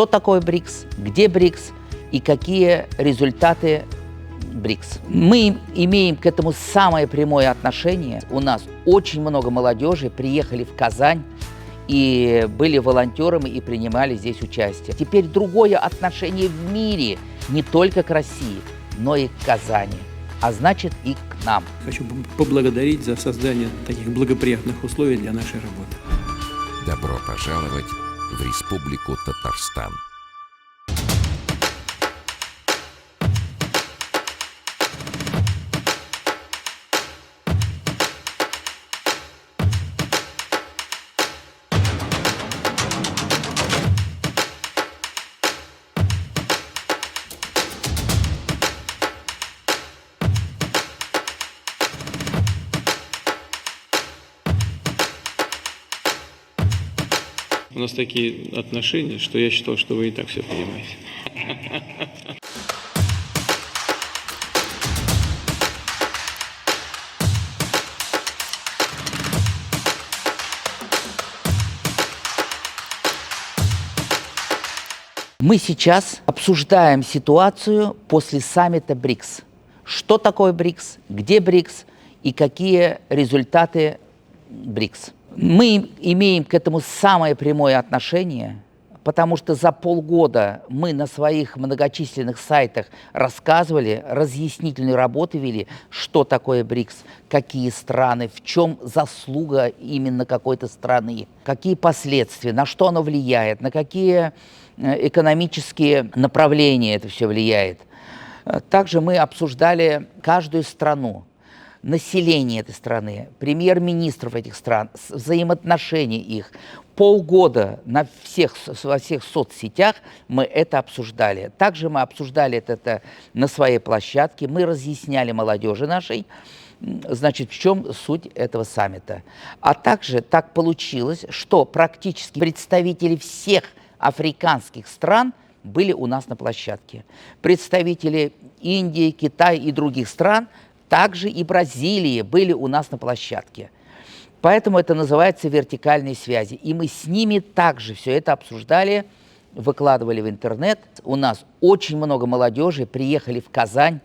что такое БРИКС, где БРИКС и какие результаты БРИКС. Мы имеем к этому самое прямое отношение. У нас очень много молодежи приехали в Казань и были волонтерами и принимали здесь участие. Теперь другое отношение в мире не только к России, но и к Казани, а значит и к нам. Хочу поблагодарить за создание таких благоприятных условий для нашей работы. Добро пожаловать в Республику Татарстан. У нас такие отношения, что я считал, что вы и так все понимаете. Мы сейчас обсуждаем ситуацию после саммита БРИКС. Что такое БРИКС, где БРИКС и какие результаты БРИКС. Мы имеем к этому самое прямое отношение, потому что за полгода мы на своих многочисленных сайтах рассказывали, разъяснительные работы вели, что такое БРИКС, какие страны, в чем заслуга именно какой-то страны, какие последствия, на что оно влияет, на какие экономические направления это все влияет. Также мы обсуждали каждую страну, население этой страны, премьер-министров этих стран, взаимоотношения их. Полгода во всех соцсетях мы это обсуждали. Также мы обсуждали это на своей площадке, мы разъясняли молодежи нашей, значит, в чем суть этого саммита. А также так получилось, что практически представители всех африканских стран были у нас на площадке. Представители Индии, Китая и других стран, также и Бразилии были у нас на площадке. Поэтому это называется вертикальные связи. И мы с ними также все это обсуждали, выкладывали в интернет. У нас очень много молодежи приехали в Казань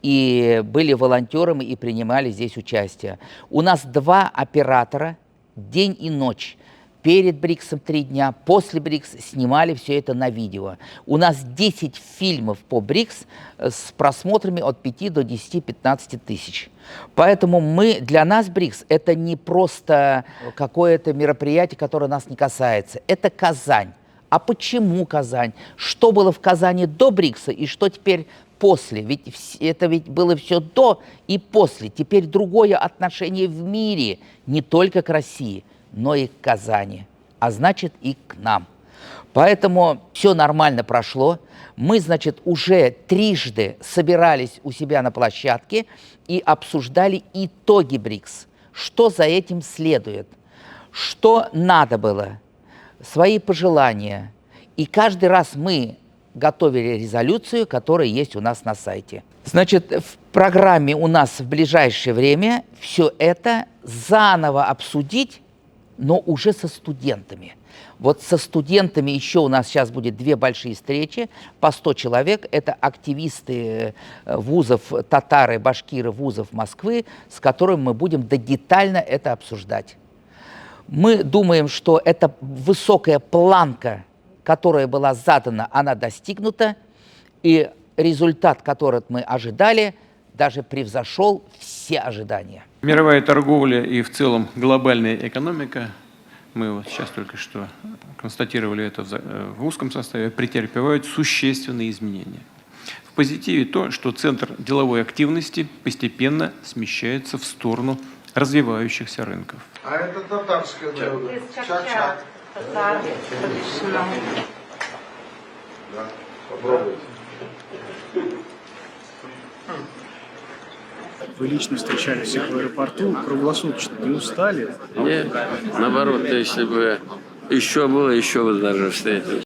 и были волонтерами и принимали здесь участие. У нас 2 оператора день и ночь. Перед БРИКСом 3 дня, после БРИКС снимали все это на видео. У нас 10 фильмов по БРИКС с просмотрами от 5 до 10-15 тысяч. Поэтому для нас БРИКС это не просто какое-то мероприятие, которое нас не касается. Это Казань. А почему Казань? Что было в Казани до БРИКСа и что теперь после? Ведь было все до и после. Теперь другое отношение в мире не только к России, но и к Казани, а значит и к нам. Поэтому все нормально прошло. Мы, значит, уже трижды собирались у себя на площадке и обсуждали итоги БРИКС. Что за этим следует, что надо было, свои пожелания. И каждый раз мы готовили резолюцию, которая есть у нас на сайте. Значит, в программе у нас в ближайшее время все это заново обсудить, но уже со студентами. Вот со студентами еще у нас сейчас будет 2 большие встречи, по 100 человек. Это активисты вузов, татары, башкиры вузов Москвы, с которыми мы будем детально это обсуждать. Мы думаем, что эта высокая планка, которая была задана, она достигнута, и результат, который мы ожидали, даже превзошел все ожидания. Мировая торговля и в целом глобальная экономика, мы вот сейчас только что констатировали это в узком составе, претерпевают существенные изменения. В позитиве то, что центр деловой активности постепенно смещается в сторону развивающихся рынков. А это татарское блюдо. Чак-чак. Татар, traditional. Да, попробуйте. Вы лично встречали всех в аэропорту, круглосуточно, не устали? Нет, наоборот, если бы еще было, еще бы даже встретились.